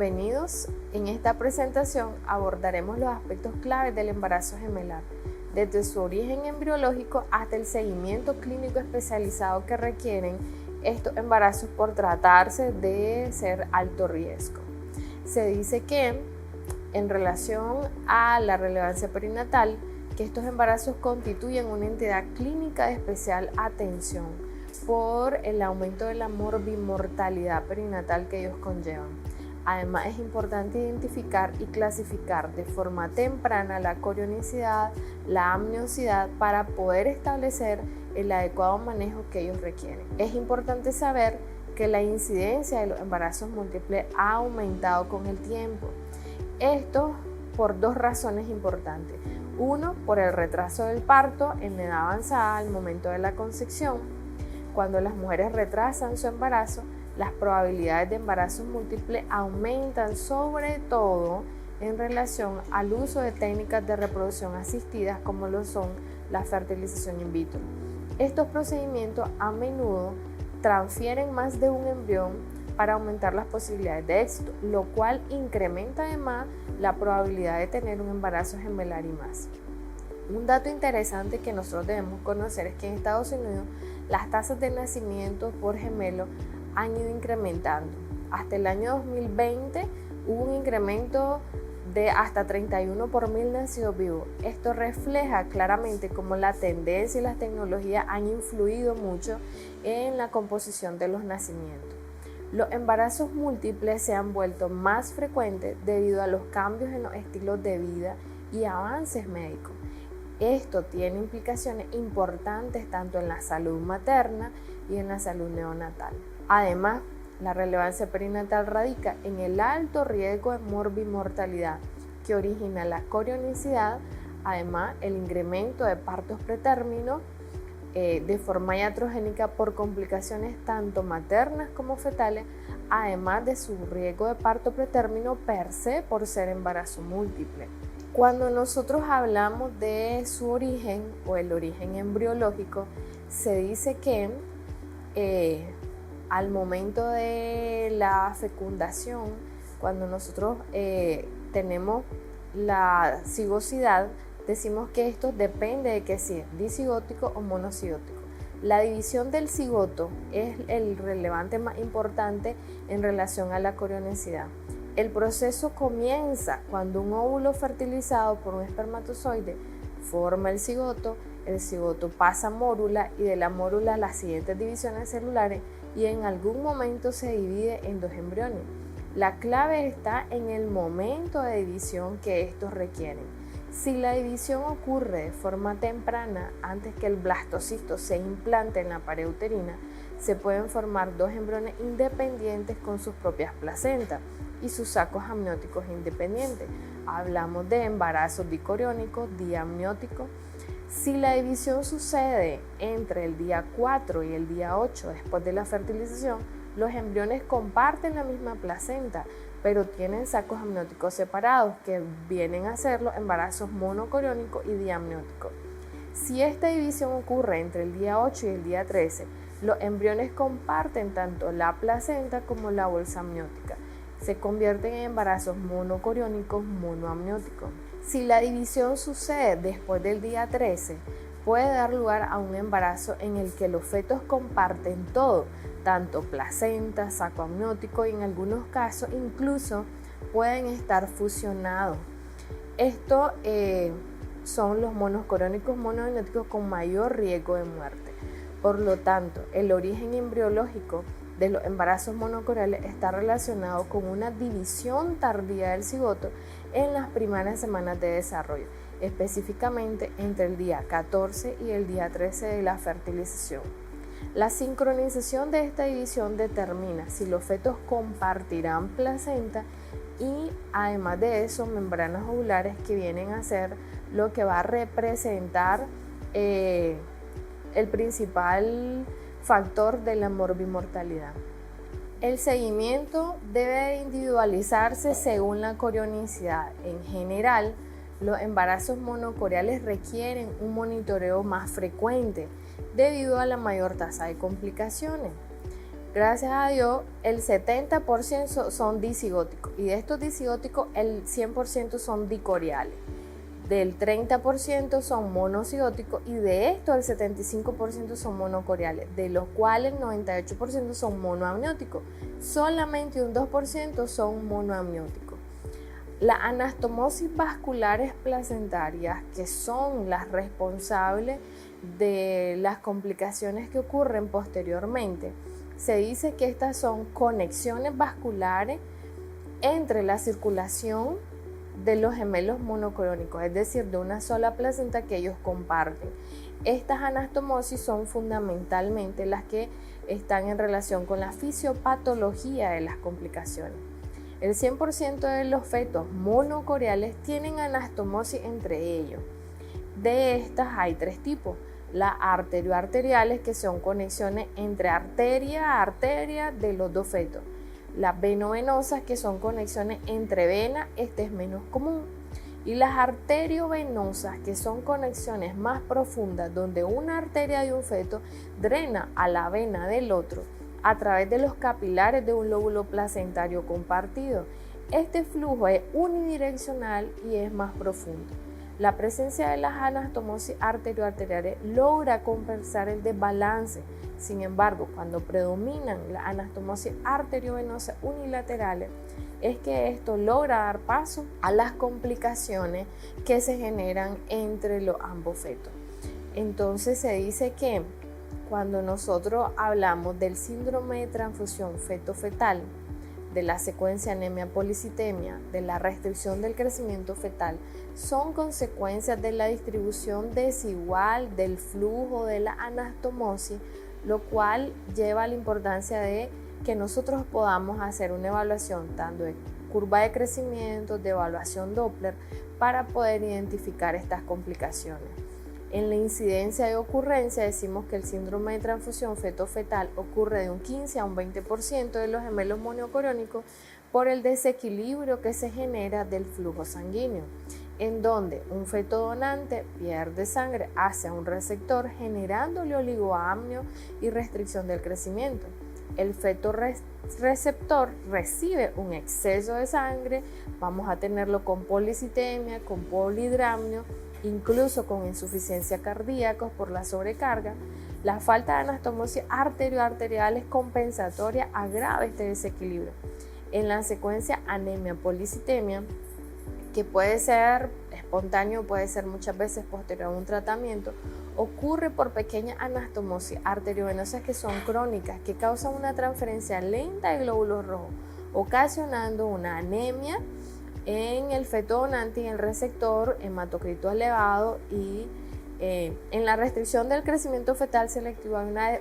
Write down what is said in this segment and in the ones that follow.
Bienvenidos. En esta presentación abordaremos los aspectos claves del embarazo gemelar, desde su origen embriológico hasta el seguimiento clínico especializado que requieren estos embarazos por tratarse de ser alto riesgo. Se dice que, en relación a la relevancia perinatal, que estos embarazos constituyen una entidad clínica de especial atención por el aumento de la morbimortalidad perinatal que ellos conllevan. Además, es importante identificar y clasificar de forma temprana la corionicidad, la amniosidad, para poder establecer el adecuado manejo que ellos requieren. Es importante saber que la incidencia de los embarazos múltiples ha aumentado con el tiempo. Esto por dos razones importantes. Uno, por el retraso del parto en edad avanzada al momento de la concepción. Cuando las mujeres retrasan su embarazo, las probabilidades de embarazos múltiples aumentan, sobre todo en relación al uso de técnicas de reproducción asistidas como lo son la fertilización in vitro. Estos procedimientos a menudo transfieren más de un embrión para aumentar las posibilidades de éxito, lo cual incrementa además la probabilidad de tener un embarazo gemelar y más. Un dato interesante que nosotros debemos conocer es que en Estados Unidos las tasas de nacimiento por gemelo han ido incrementando. Hasta el año 2020 hubo un incremento de hasta 31 por 1000 nacidos vivos. Esto refleja claramente cómo la tendencia y las tecnologías han influido mucho en la composición de los nacimientos. Los embarazos múltiples se han vuelto más frecuentes debido a los cambios en los estilos de vida y avances médicos. Esto tiene implicaciones importantes tanto en la salud materna y en la salud neonatal. Además, la relevancia perinatal radica en el alto riesgo de morbimortalidad que origina la corionicidad, además el incremento de partos pretérminos de forma iatrogénica por complicaciones tanto maternas como fetales, además de su riesgo de parto pretérmino per se por ser embarazo múltiple. Cuando nosotros hablamos de su origen o el origen embriológico, se dice que al momento de la fecundación, cuando nosotros tenemos la cigosidad, decimos que esto depende de que si es disigótico o monocigótico. La división del cigoto es el relevante más importante en relación a la corionicidad. El proceso comienza cuando un óvulo fertilizado por un espermatozoide forma el cigoto pasa a mórula y de la mórula las siguientes divisiones celulares y en algún momento se divide en dos embriones. La clave está en el momento de división que estos requieren. Si la división ocurre de forma temprana, antes que el blastocisto se implante en la pared uterina, se pueden formar dos embriones independientes con sus propias placentas y sus sacos amnióticos independientes. Hablamos de embarazos dicoriónicos, diamnióticos. Si la división sucede entre el día 4 y el día 8 después de la fertilización, los embriones comparten la misma placenta, pero tienen sacos amnióticos separados que vienen a ser los embarazos monocoriónicos y diamnióticos. Si esta división ocurre entre el día 8 y el día 13, los embriones comparten tanto la placenta como la bolsa amniótica. Se convierten en embarazos monocoriónicos monoamnióticos. Si la división sucede después del día 13, puede dar lugar a un embarazo en el que los fetos comparten todo, tanto placenta, saco amniótico y en algunos casos incluso pueden estar fusionados. Estos son los monocoriónicos monoamnióticos con mayor riesgo de muerte. Por lo tanto, el origen embriológico de los embarazos monocoriales está relacionado con una división tardía del cigoto en las primeras semanas de desarrollo, específicamente entre el día 14 y el día 13 de la fertilización. La sincronización de esta división determina si los fetos compartirán placenta y además de eso membranas ovulares que vienen a ser lo que va a representar el principal factor de la morbimortalidad. El seguimiento debe individualizarse según la corionicidad. En general, los embarazos monocoriales requieren un monitoreo más frecuente debido a la mayor tasa de complicaciones. Gracias a Dios, el 70% son disigóticos y de estos disigóticos el 100% son dicoriales. Del 30% son monocigóticos y de estos el 75% son monocoriales, de los cuales el 98% son monoamnióticos. Solamente un 2% son monoamnióticos. Las anastomosis vasculares placentarias, que son las responsables de las complicaciones que ocurren posteriormente, se dice que estas son conexiones vasculares entre la circulación de los gemelos monocoriónicos, es decir, de una sola placenta que ellos comparten. Estas anastomosis son fundamentalmente las que están en relación con la fisiopatología de las complicaciones. El 100% de los fetos monocoriales tienen anastomosis entre ellos. De estas hay 3 tipos. Las arterioarteriales, que son conexiones entre arteria a arteria de los 2 fetos. Las venovenosas, que son conexiones entre venas, este es menos común. Y las arteriovenosas, que son conexiones más profundas, donde una arteria de un feto drena a la vena del otro a través de los capilares de un lóbulo placentario compartido. Este flujo es unidireccional y es más profundo. La presencia de las anastomosis arterioarteriales logra compensar el desbalance. Sin embargo, cuando predominan las anastomosis arteriovenosas unilaterales, es que esto logra dar paso a las complicaciones que se generan entre los ambos fetos. Entonces se dice que cuando nosotros hablamos del síndrome de transfusión feto-fetal, de la secuencia anemia-policitemia, de la restricción del crecimiento fetal, son consecuencias de la distribución desigual del flujo de la anastomosis, lo cual lleva a la importancia de que nosotros podamos hacer una evaluación tanto de curva de crecimiento, de evaluación Doppler, para poder identificar estas complicaciones. En la incidencia de ocurrencia decimos que el síndrome de transfusión feto-fetal ocurre de un 15 a un 20% de los gemelos monocoriónicos por el desequilibrio que se genera del flujo sanguíneo, en donde un feto donante pierde sangre hacia un receptor generándole oligoamnio y restricción del crecimiento. El feto receptor recibe un exceso de sangre, vamos a tenerlo con policitemia, con polidramnio, incluso con insuficiencia cardíaca por la sobrecarga. La falta de anastomosis arterioarteriales compensatoria agrava este desequilibrio. En la secuencia anemia-policitemia, que puede ser espontáneo, puede ser muchas veces posterior a un tratamiento, ocurre por pequeñas anastomosis arteriovenosas que son crónicas, que causan una transferencia lenta de glóbulos rojos, ocasionando una anemia en el feto donante y en el receptor, hematocrito elevado, y en la restricción del crecimiento fetal selectivo hay una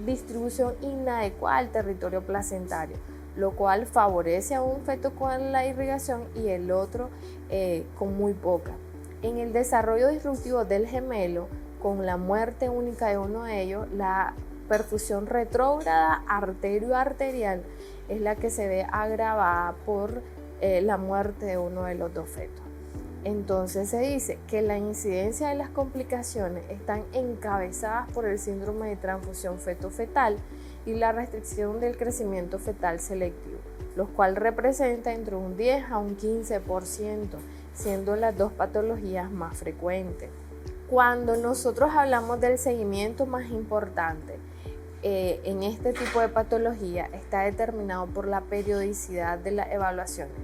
distribución inadecuada del territorio placentario, lo cual favorece a un feto con la irrigación y el otro con muy poca. En el desarrollo disruptivo del gemelo, con la muerte única de uno de ellos, la perfusión retrógrada arterioarterial es la que se ve agravada por la muerte de uno de los 2 fetos. Entonces se dice que la incidencia de las complicaciones están encabezadas por el síndrome de transfusión feto-fetal y la restricción del crecimiento fetal selectivo, los cuales representa entre un 10 a un 15%, siendo las 2 patologías más frecuentes. Cuando nosotros hablamos del seguimiento más importante en este tipo de patología, está determinado por la periodicidad de las evaluaciones,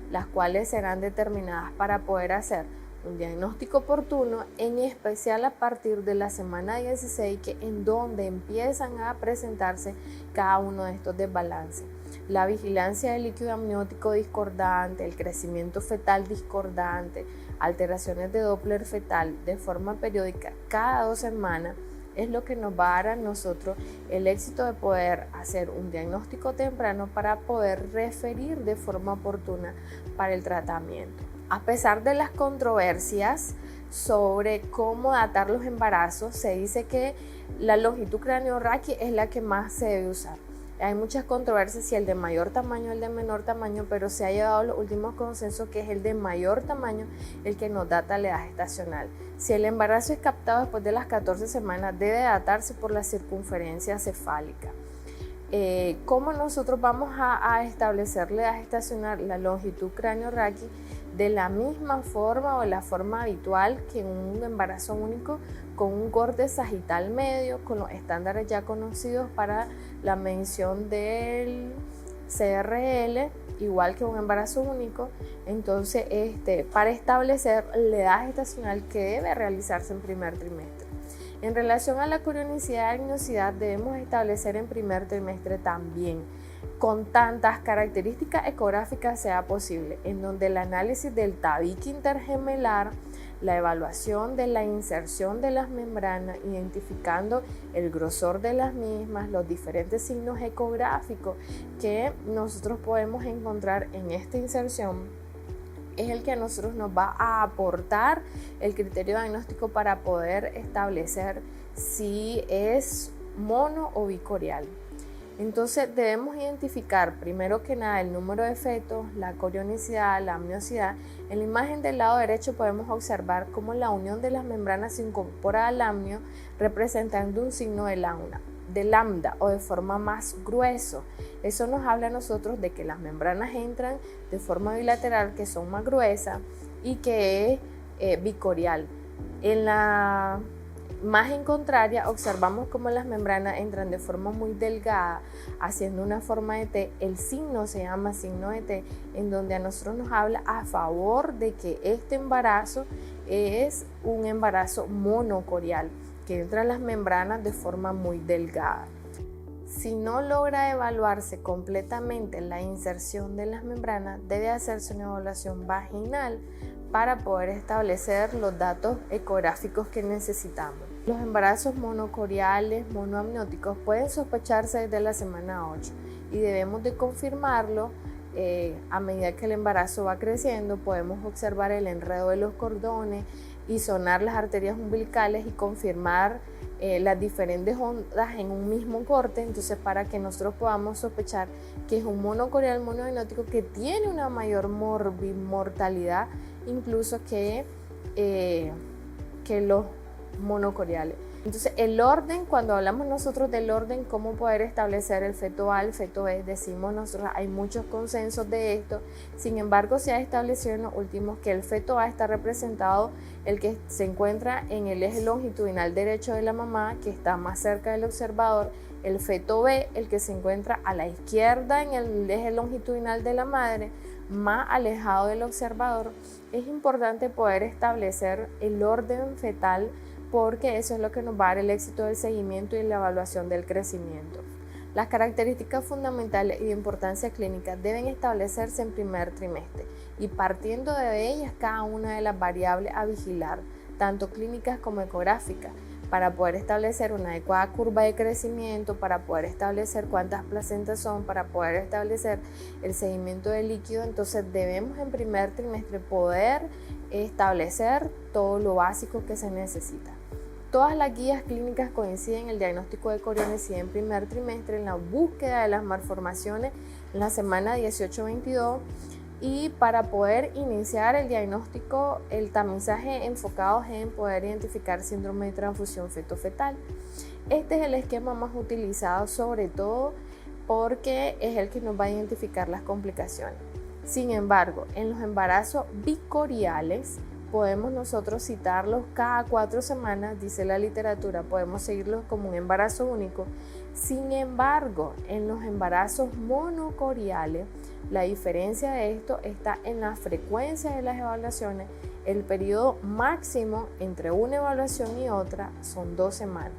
las cuales serán determinadas para poder hacer un diagnóstico oportuno, en especial a partir de la semana 16, que en donde empiezan a presentarse cada uno de estos desbalances. La vigilancia del líquido amniótico discordante, el crecimiento fetal discordante, alteraciones de Doppler fetal de forma periódica cada 2 semanas, es lo que nos va a dar a nosotros el éxito de poder hacer un diagnóstico temprano para poder referir de forma oportuna para el tratamiento. A pesar de las controversias sobre cómo datar los embarazos, se dice que la longitud craneorraquia es la que más se debe usar. Hay muchas controversias si el de mayor tamaño o el de menor tamaño, pero se ha llegado a los últimos consensos que es el de mayor tamaño el que nos data la edad gestacional. Si el embarazo es captado después de las 14 semanas, debe datarse por la circunferencia cefálica. cómo nosotros vamos a establecer la edad gestacional, la longitud cráneo-raquis, de la misma forma o la forma habitual que en un embarazo único, con un corte sagital medio, con los estándares ya conocidos para la medición del CRL, igual que un embarazo único. Entonces, para establecer la edad gestacional que debe realizarse en primer trimestre. En relación a la corionicidad y agnosidad, debemos establecer en primer trimestre también, con tantas características ecográficas sea posible, en donde el análisis del tabique intergemelar, la evaluación de la inserción de las membranas, identificando el grosor de las mismas, los diferentes signos ecográficos que nosotros podemos encontrar en esta inserción, es el que a nosotros nos va a aportar el criterio diagnóstico para poder establecer si es mono o bicorial. Entonces debemos identificar primero que nada el número de fetos, la corionicidad, la amniosidad. En la imagen del lado derecho podemos observar cómo la unión de las membranas se incorpora al amnio, representando un signo de lambda o de forma más grueso. Eso nos habla a nosotros de que las membranas entran de forma bilateral, que son más gruesas y que es bicorial. En la imagen contraria observamos cómo las membranas entran de forma muy delgada, haciendo una forma de T. El signo se llama signo de T, en donde a nosotros nos habla a favor de que este embarazo es un embarazo monocorial, que entran las membranas de forma muy delgada. Si no logra evaluarse completamente la inserción de las membranas, debe hacerse una evaluación vaginal para poder establecer los datos ecográficos que necesitamos. Los embarazos monocoriales, monoamnióticos pueden sospecharse desde la semana 8 y debemos de confirmarlo a medida que el embarazo va creciendo. Podemos observar el enredo de los cordones y sonar las arterias umbilicales y confirmar las diferentes ondas en un mismo corte, entonces para que nosotros podamos sospechar que es un monocorial monoamniótico que tiene una mayor mortalidad incluso que los monocoriales. Entonces el orden, cuando hablamos nosotros del orden, cómo poder establecer el feto A, el feto B, decimos nosotros, hay muchos consensos de esto. Sin embargo, se ha establecido en los últimos que el feto A está representado, el que se encuentra en el eje longitudinal derecho de la mamá, que está más cerca del observador. El feto B, el que se encuentra a la izquierda en el eje longitudinal de la madre, más alejado del observador. Es importante poder establecer el orden fetal, porque eso es lo que nos va a dar el éxito del seguimiento y la evaluación del crecimiento. Las características fundamentales y de importancia clínica deben establecerse en primer trimestre y partiendo de ellas cada una de las variables a vigilar, tanto clínicas como ecográficas, para poder establecer una adecuada curva de crecimiento, para poder establecer cuántas placentas son, para poder establecer el seguimiento del líquido. Entonces debemos en primer trimestre poder establecer todo lo básico que se necesita. Todas las guías clínicas coinciden en el diagnóstico de corionicidad en primer trimestre, en la búsqueda de las malformaciones en la semana 18-22 y para poder iniciar el diagnóstico, el tamizaje enfocado en poder identificar síndrome de transfusión feto-fetal. Este es el esquema más utilizado, sobre todo porque es el que nos va a identificar las complicaciones. Sin embargo, en los embarazos bicoriales podemos nosotros citarlos cada 4 semanas, dice la literatura, podemos seguirlos como un embarazo único. Sin embargo, en los embarazos monocoriales, la diferencia de esto está en la frecuencia de las evaluaciones. El periodo máximo entre una evaluación y otra son 2 semanas.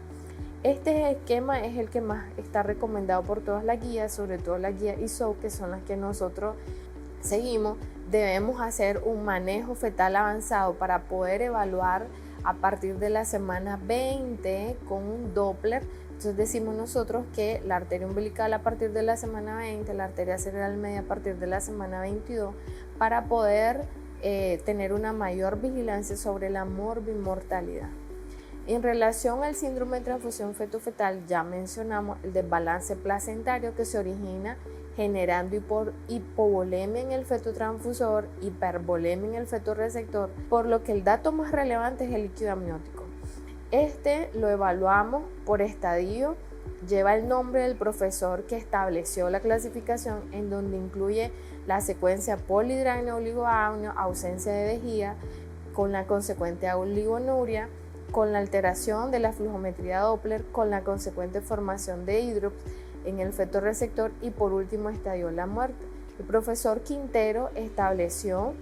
Este esquema es el que más está recomendado por todas las guías, sobre todo las guías ISO, que son las que nosotros seguimos. Debemos hacer un manejo fetal avanzado para poder evaluar a partir de la semana 20 con un Doppler. Entonces decimos nosotros que la arteria umbilical a partir de la semana 20, la arteria cerebral media a partir de la semana 22, para poder tener una mayor vigilancia sobre la morbimortalidad. En relación al síndrome de transfusión feto-fetal, ya mencionamos el desbalance placentario que se origina generando hipovolemia en el feto transfusor, hipervolemia en el feto receptor, por lo que el dato más relevante es el líquido amniótico. Este lo evaluamos por estadio Lleva el nombre del profesor que estableció la clasificación, en donde incluye la secuencia polihidrogenooligoamino, ausencia de vejiga, con la consecuente oligonuria, con la alteración de la flujometría Doppler, con la consecuente formación de hidrops en el feto receptor y por último estalló la muerte. El profesor Quintero estableció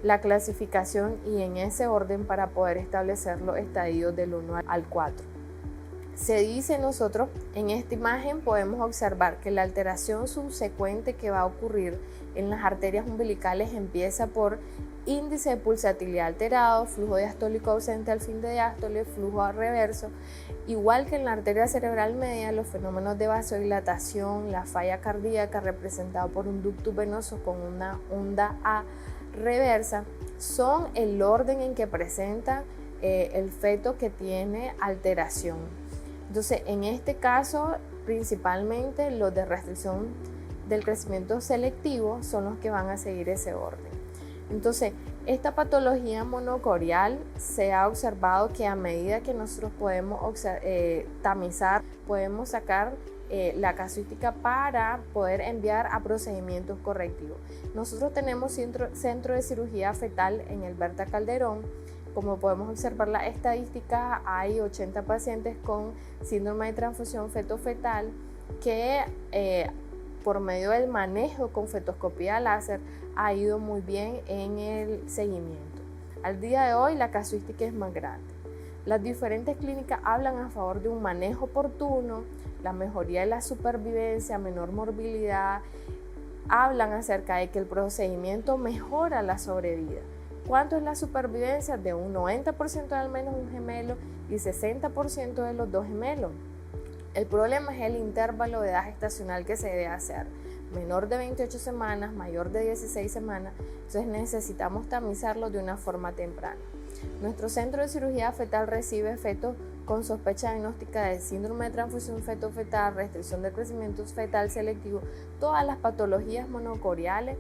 la clasificación y en ese orden para poder establecer los estadios del 1 al 4. Se dice, nosotros en esta imagen podemos observar que la alteración subsecuente que va a ocurrir en las arterias umbilicales empieza por índice de pulsatilidad alterado, flujo diastólico ausente al fin de diástole, flujo a reverso. Igual que en la arteria cerebral media, los fenómenos de vasodilatación, la falla cardíaca representada por un ductus venoso con una onda A reversa, son el orden en que presenta el feto que tiene alteración. Entonces, en este caso, principalmente los de restricción del crecimiento selectivo son los que van a seguir ese orden. Entonces, esta patología monocorial se ha observado que a medida que nosotros podemos tamizar, podemos sacar la casuística para poder enviar a procedimientos correctivos. Nosotros tenemos centro de cirugía fetal en el Berta Calderón. Como podemos observar la estadística, hay 80 pacientes con síndrome de transfusión feto-fetal que por medio del manejo con fetoscopía láser ha ido muy bien en el seguimiento. Al día de hoy la casuística es más grande. Las diferentes clínicas hablan a favor de un manejo oportuno, la mejoría de la supervivencia, menor morbilidad, hablan acerca de que el procedimiento mejora la sobrevida. ¿Cuánto es la supervivencia? De un 90% al menos un gemelo y 60% de los dos gemelos. El problema es el intervalo de edad gestacional que se debe hacer. Menor de 28 semanas, mayor de 16 semanas. Entonces necesitamos tamizarlo de una forma temprana. Nuestro centro de cirugía fetal recibe fetos con sospecha diagnóstica de síndrome de transfusión feto-fetal, restricción del crecimiento fetal selectivo, todas las patologías monocoriales.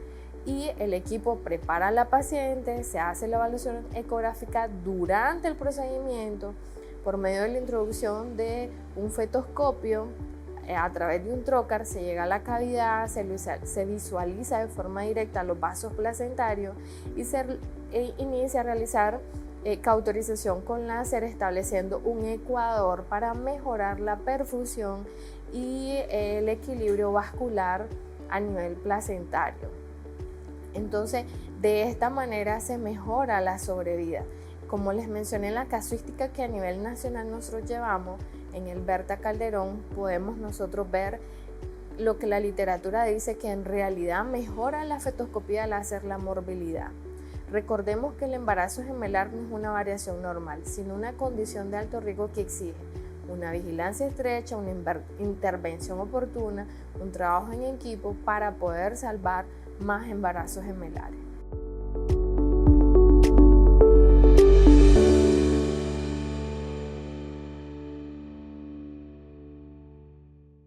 Y el equipo prepara a la paciente, se hace la evaluación ecográfica durante el procedimiento por medio de la introducción de un fetoscopio a través de un trocar, se llega a la cavidad, se visualiza de forma directa los vasos placentarios y se inicia a realizar cauterización con láser, estableciendo un ecuador para mejorar la perfusión y el equilibrio vascular a nivel placentario. Entonces, de esta manera se mejora la sobrevida. Como les mencioné, la casuística que a nivel nacional nosotros llevamos en el Berta Calderón, podemos nosotros ver lo que la literatura dice que en realidad mejora la fetoscopía láser la morbilidad. Recordemos que el embarazo gemelar no es una variación normal, sino una condición de alto riesgo que exige una vigilancia estrecha, una intervención oportuna, un trabajo en equipo para poder salvar más embarazos gemelares.